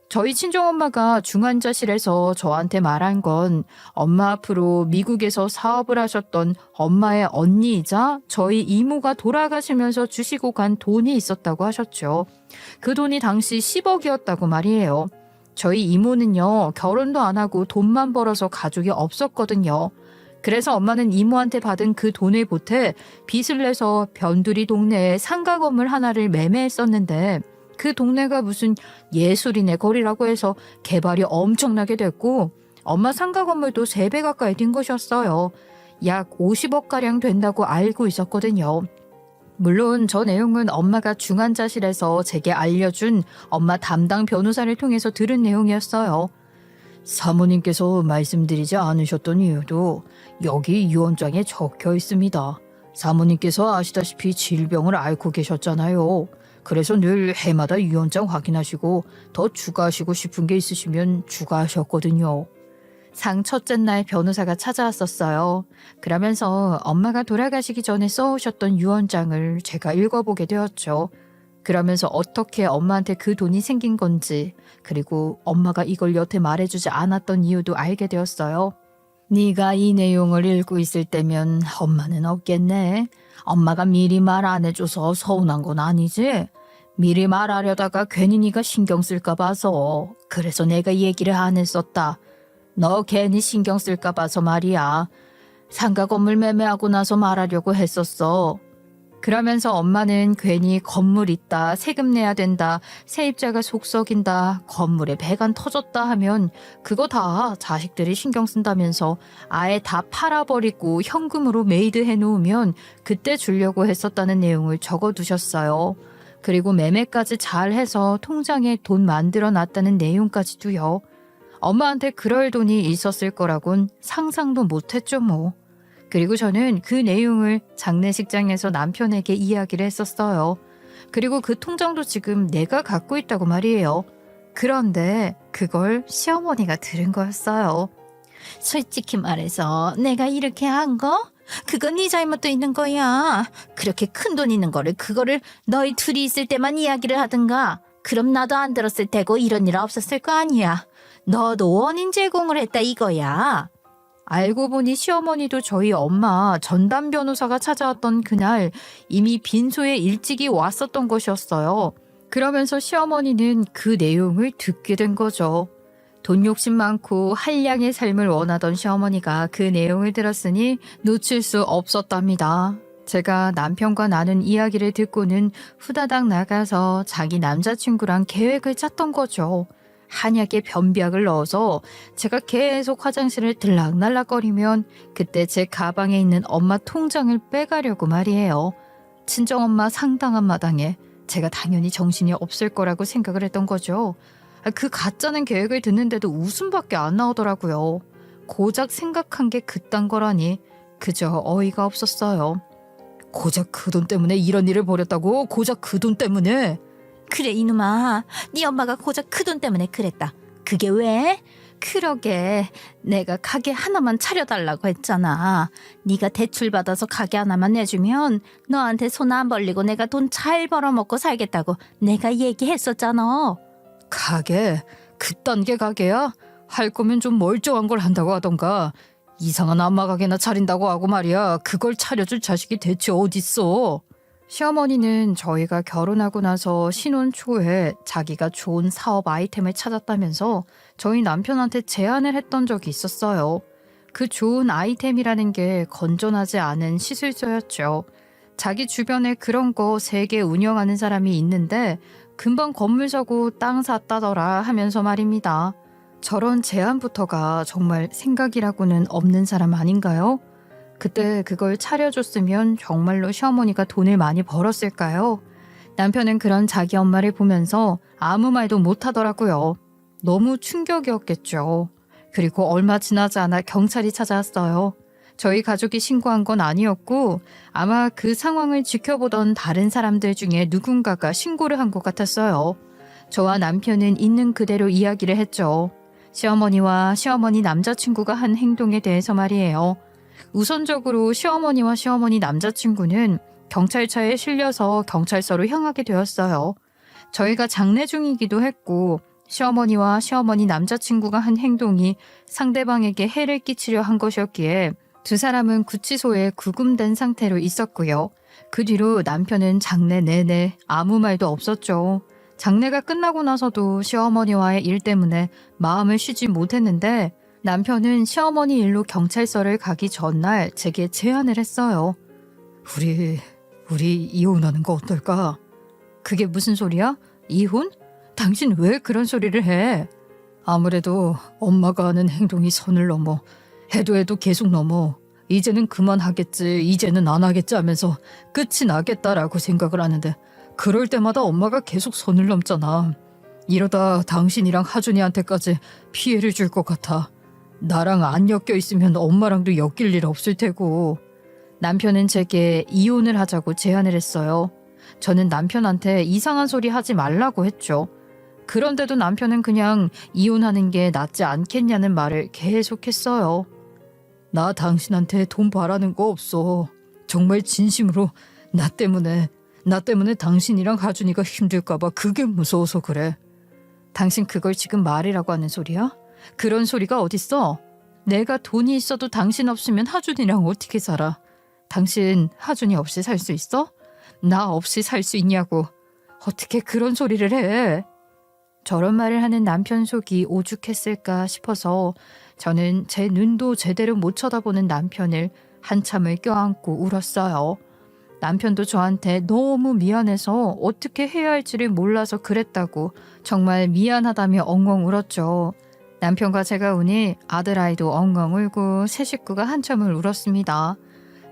저희 친정엄마가 중환자실에서 저한테 말한 건 엄마 앞으로 미국에서 사업을 하셨던 엄마의 언니이자 저희 이모가 돌아가시면서 주시고 간 돈이 있었다고 하셨죠. 그 돈이 당시 10억이었다고 말이에요. 저희 이모는요, 결혼도 안 하고 돈만 벌어서 가족이 없었거든요. 그래서 엄마는 이모한테 받은 그 돈을 보태 빚을 내서 변두리 동네에 상가 건물 하나를 매매했었는데 그 동네가 무슨 예술인의 거리라고 해서 개발이 엄청나게 됐고 엄마 상가 건물도 3배 가까이 뛴 것이었어요. 약 50억가량 된다고 알고 있었거든요. 물론 저 내용은 엄마가 중환자실에서 제게 알려준 엄마 담당 변호사를 통해서 들은 내용이었어요. 사모님께서 말씀드리지 않으셨던 이유도 여기 유언장에 적혀 있습니다. 사모님께서 아시다시피 질병을 앓고 계셨잖아요. 그래서 늘 해마다 유언장 확인하시고 더 추가하시고 싶은 게 있으시면 추가하셨거든요. 상 첫째 날 변호사가 찾아왔었어요. 그러면서 엄마가 돌아가시기 전에 써오셨던 유언장을 제가 읽어보게 되었죠. 그러면서 어떻게 엄마한테 그 돈이 생긴 건지, 그리고 엄마가 이걸 여태 말해주지 않았던 이유도 알게 되었어요. 네가 이 내용을 읽고 있을 때면 엄마는 없겠네. 엄마가 미리 말 안 해줘서 서운한 건 아니지? 미리 말하려다가 괜히 네가 신경 쓸까 봐서. 그래서 내가 얘기를 안 했었다. 너 괜히 신경 쓸까 봐서 말이야. 상가 건물 매매하고 나서 말하려고 했었어. 그러면서 엄마는 괜히 건물 있다, 세금 내야 된다, 세입자가 속 썩인다, 건물에 배관 터졌다 하면 그거 다 자식들이 신경 쓴다면서 아예 다 팔아버리고 현금으로 메이드 해놓으면 그때 주려고 했었다는 내용을 적어두셨어요. 그리고 매매까지 잘 해서 통장에 돈 만들어 놨다는 내용까지도요. 엄마한테 그럴 돈이 있었을 거라곤 상상도 못했죠 뭐. 그리고 저는 그 내용을 장례식장에서 남편에게 이야기를 했었어요. 그리고 그 통장도 지금 내가 갖고 있다고 말이에요. 그런데 그걸 시어머니가 들은 거였어요. 솔직히 말해서 내가 이렇게 한 거? 그건 네 잘못도 있는 거야. 그렇게 큰 돈 있는 거를 그거를 너희 둘이 있을 때만 이야기를 하든가. 그럼 나도 안 들었을 테고 이런 일 없었을 거 아니야. 너도 원인 제공을 했다 이거야. 알고 보니 시어머니도 저희 엄마 전담 변호사가 찾아왔던 그날 이미 빈소에 일찍이 왔었던 것이었어요. 그러면서 시어머니는 그 내용을 듣게 된 거죠. 돈 욕심 많고 한량의 삶을 원하던 시어머니가 그 내용을 들었으니 놓칠 수 없었답니다. 제가 남편과 나눈 이야기를 듣고는 후다닥 나가서 자기 남자친구랑 계획을 짰던 거죠. 한약에 변비약을 넣어서 제가 계속 화장실을 들락날락거리면 그때 제 가방에 있는 엄마 통장을 빼가려고 말이에요. 친정엄마 상당한 마당에 제가 당연히 정신이 없을 거라고 생각을 했던 거죠. 그 가짜는 계획을 듣는데도 웃음밖에 안 나오더라고요. 고작 생각한 게 그딴 거라니 그저 어이가 없었어요. 고작 그 돈 때문에 이런 일을 벌였다고? 고작 그 돈 때문에? 그래 이놈아. 네 엄마가 고작 그 돈 때문에 그랬다. 그게 왜? 그러게 내가 가게 하나만 차려달라고 했잖아. 네가 대출 받아서 가게 하나만 내주면 너한테 손 안 벌리고 내가 돈 잘 벌어먹고 살겠다고 내가 얘기했었잖아. 가게? 그딴 게 가게야? 할 거면 좀 멀쩡한 걸 한다고 하던가. 이상한 안마 가게나 차린다고 하고 말이야. 그걸 차려줄 자식이 대체 어딨어. 시어머니는 저희가 결혼하고 나서 신혼 초에 자기가 좋은 사업 아이템을 찾았다면서 저희 남편한테 제안을 했던 적이 있었어요. 그 좋은 아이템이라는 게 건전하지 않은 시술소였죠. 자기 주변에 그런 거 3개 운영하는 사람이 있는데 금방 건물 사고 땅 샀다더라 하면서 말입니다. 저런 제안부터가 정말 생각이라고는 없는 사람 아닌가요? 그때 그걸 차려줬으면 정말로 시어머니가 돈을 많이 벌었을까요? 남편은 그런 자기 엄마를 보면서 아무 말도 못하더라고요. 너무 충격이었겠죠. 그리고 얼마 지나지 않아 경찰이 찾아왔어요. 저희 가족이 신고한 건 아니었고 아마 그 상황을 지켜보던 다른 사람들 중에 누군가가 신고를 한 것 같았어요. 저와 남편은 있는 그대로 이야기를 했죠. 시어머니와 시어머니 남자친구가 한 행동에 대해서 말이에요. 우선적으로 시어머니와 시어머니 남자친구는 경찰차에 실려서 경찰서로 향하게 되었어요. 저희가 장례 중이기도 했고 시어머니와 시어머니 남자친구가 한 행동이 상대방에게 해를 끼치려 한 것이었기에 두 사람은 구치소에 구금된 상태로 있었고요. 그 뒤로 남편은 장례 내내 아무 말도 없었죠. 장례가 끝나고 나서도 시어머니와의 일 때문에 마음을 쉬지 못했는데 남편은 시어머니 일로 경찰서를 가기 전날 제게 제안을 했어요. 우리 이혼하는 거 어떨까? 그게 무슨 소리야? 이혼? 당신 왜 그런 소리를 해? 아무래도 엄마가 하는 행동이 선을 넘어. 해도 계속 넘어. 이제는 그만하겠지, 이제는 안 하겠지 하면서 끝이 나겠다라고 생각을 하는데 그럴 때마다 엄마가 계속 선을 넘잖아. 이러다 당신이랑 하준이한테까지 피해를 줄 것 같아. 나랑 안 엮여 있으면 엄마랑도 엮일 일 없을 테고. 남편은 제게 이혼을 하자고 제안을 했어요. 저는 남편한테 이상한 소리 하지 말라고 했죠. 그런데도 남편은 그냥 이혼하는 게 낫지 않겠냐는 말을 계속했어요. 나 당신한테 돈 바라는 거 없어. 정말 진심으로 나 때문에 당신이랑 하준이가 힘들까 봐 그게 무서워서 그래. 당신 그걸 지금 말이라고 하는 소리야? 그런 소리가 어딨어? 내가 돈이 있어도 당신 없으면 하준이랑 어떻게 살아? 당신 하준이 없이 살 수 있어? 나 없이 살 수 있냐고. 어떻게 그런 소리를 해? 저런 말을 하는 남편 속이 오죽했을까 싶어서 저는 제 눈도 제대로 못 쳐다보는 남편을 한참을 껴안고 울었어요. 남편도 저한테 너무 미안해서 어떻게 해야 할지를 몰라서 그랬다고 정말 미안하다며 엉엉 울었죠. 남편과 제가 우니 아들아이도 엉엉 울고 새 식구가 한참을 울었습니다.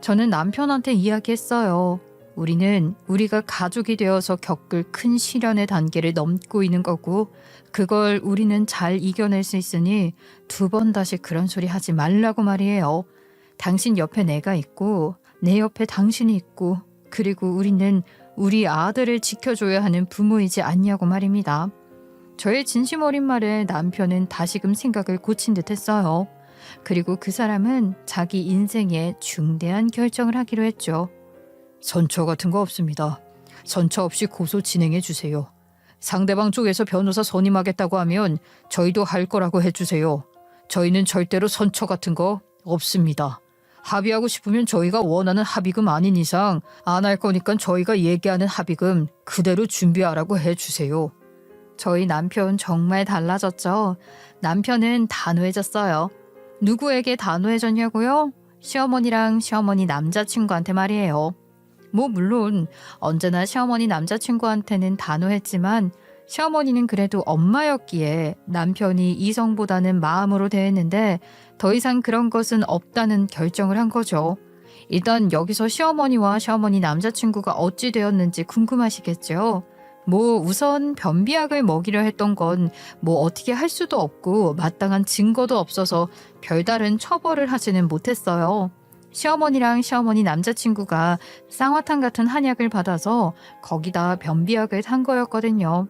저는 남편한테 이야기했어요. 우리는 우리가 가족이 되어서 겪을 큰 시련의 단계를 넘고 있는 거고 그걸 우리는 잘 이겨낼 수 있으니 2번 다시 그런 소리 하지 말라고 말이에요. 당신 옆에 내가 있고 내 옆에 당신이 있고 그리고 우리는 우리 아들을 지켜줘야 하는 부모이지 않냐고 말입니다. 저의 진심 어린 말에 남편은 다시금 생각을 고친 듯 했어요. 그리고 그 사람은 자기 인생에 중대한 결정을 하기로 했죠. 선처 같은 거 없습니다. 선처 없이 고소 진행해 주세요. 상대방 쪽에서 변호사 선임하겠다고 하면 저희도 할 거라고 해주세요. 저희는 절대로 선처 같은 거 없습니다. 합의하고 싶으면 저희가 원하는 합의금 아닌 이상 안 할 거니까 저희가 얘기하는 합의금 그대로 준비하라고 해주세요. 저희 남편 정말 달라졌죠. 남편은 단호해졌어요. 누구에게 단호해졌냐고요? 시어머니랑 시어머니 남자친구한테 말이에요. 물론 언제나 시어머니 남자친구한테는 단호했지만 시어머니는 그래도 엄마였기에 남편이 이성보다는 마음으로 대했는데 더 이상 그런 것은 없다는 결정을 한 거죠. 일단 여기서 시어머니와 시어머니 남자친구가 어찌 되었는지 궁금하시겠죠? 우선 변비약을 먹이려 했던 건 어떻게 할 수도 없고 마땅한 증거도 없어서 별다른 처벌을 하지는 못했어요. 시어머니랑 시어머니 남자친구가 쌍화탕 같은 한약을 받아서 거기다 변비약을 산 거였거든요.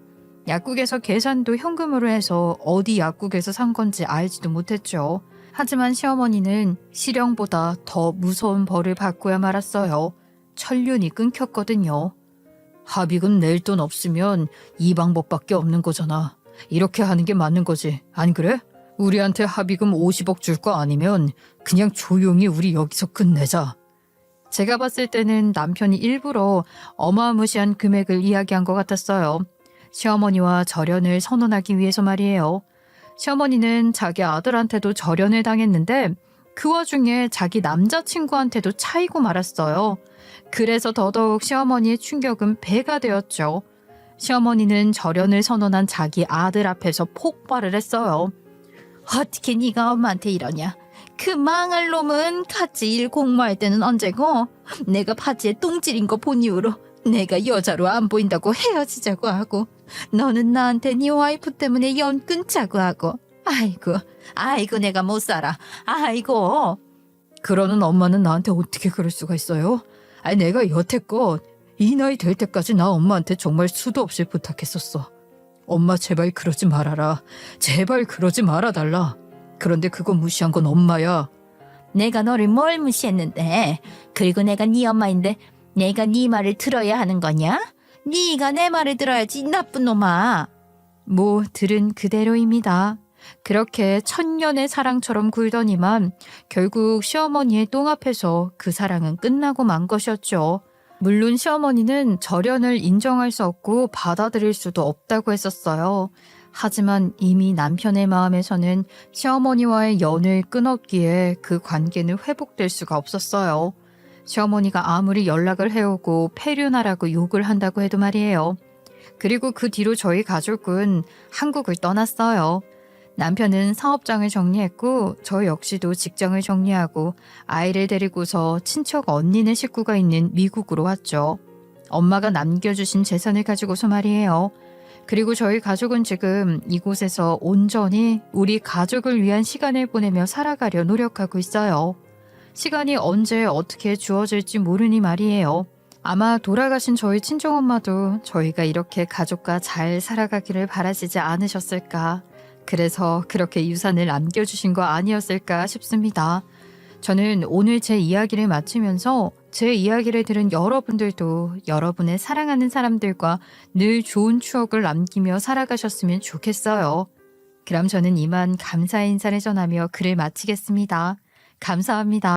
약국에서 계산도 현금으로 해서 어디 약국에서 산 건지 알지도 못했죠. 하지만 시어머니는 실형보다 더 무서운 벌을 받고야 말았어요. 천륜이 끊겼거든요. 합의금 낼 돈 없으면 이 방법밖에 없는 거잖아. 이렇게 하는 게 맞는 거지. 안 그래? 우리한테 합의금 50억 줄 거 아니면 그냥 조용히 우리 여기서 끝내자. 제가 봤을 때는 남편이 일부러 어마무시한 금액을 이야기한 것 같았어요. 시어머니와 절연을 선언하기 위해서 말이에요. 시어머니는 자기 아들한테도 절연을 당했는데 그 와중에 자기 남자친구한테도 차이고 말았어요. 그래서 더더욱 시어머니의 충격은 배가 되었죠. 시어머니는 절연을 선언한 자기 아들 앞에서 폭발을 했어요. 어떻게 네가 엄마한테 이러냐? 그 망할 놈은 같이 일 공모할 때는 언제고 내가 바지에 똥질인 거 본 이후로 내가 여자로 안 보인다고 헤어지자고 하고 너는 나한테 네 와이프 때문에 연 끊자고 하고 아이고 내가 못 살아. 아이고. 그러는 엄마는 나한테 어떻게 그럴 수가 있어요? 내가 여태껏 이 나이 될 때까지 나 엄마한테 정말 수도 없이 부탁했었어. 엄마 제발 그러지 말아라. 제발 그러지 말아달라. 그런데 그거 무시한 건 엄마야. 내가 너를 뭘 무시했는데? 그리고 내가 네 엄마인데 내가 네 말을 들어야 하는 거냐? 네가 내 말을 들어야지, 이 나쁜 놈아. 들은 그대로입니다. 그렇게 천년의 사랑처럼 굴더니만 결국 시어머니의 똥 앞에서 그 사랑은 끝나고 만 것이었죠. 물론 시어머니는 절연을 인정할 수 없고 받아들일 수도 없다고 했었어요. 하지만 이미 남편의 마음에서는 시어머니와의 연을 끊었기에 그 관계는 회복될 수가 없었어요. 시어머니가 아무리 연락을 해오고 폐륜하라고 욕을 한다고 해도 말이에요. 그리고 그 뒤로 저희 가족은 한국을 떠났어요. 남편은 사업장을 정리했고 저 역시도 직장을 정리하고 아이를 데리고서 친척 언니네 식구가 있는 미국으로 왔죠. 엄마가 남겨주신 재산을 가지고서 말이에요. 그리고 저희 가족은 지금 이곳에서 온전히 우리 가족을 위한 시간을 보내며 살아가려 노력하고 있어요. 시간이 언제 어떻게 주어질지 모르니 말이에요. 아마 돌아가신 저희 친정엄마도 저희가 이렇게 가족과 잘 살아가기를 바라시지 않으셨을까. 그래서 그렇게 유산을 남겨주신 거 아니었을까 싶습니다. 저는 오늘 제 이야기를 마치면서 제 이야기를 들은 여러분들도 여러분의 사랑하는 사람들과 늘 좋은 추억을 남기며 살아가셨으면 좋겠어요. 그럼 저는 이만 감사의 인사를 전하며 글을 마치겠습니다. 감사합니다.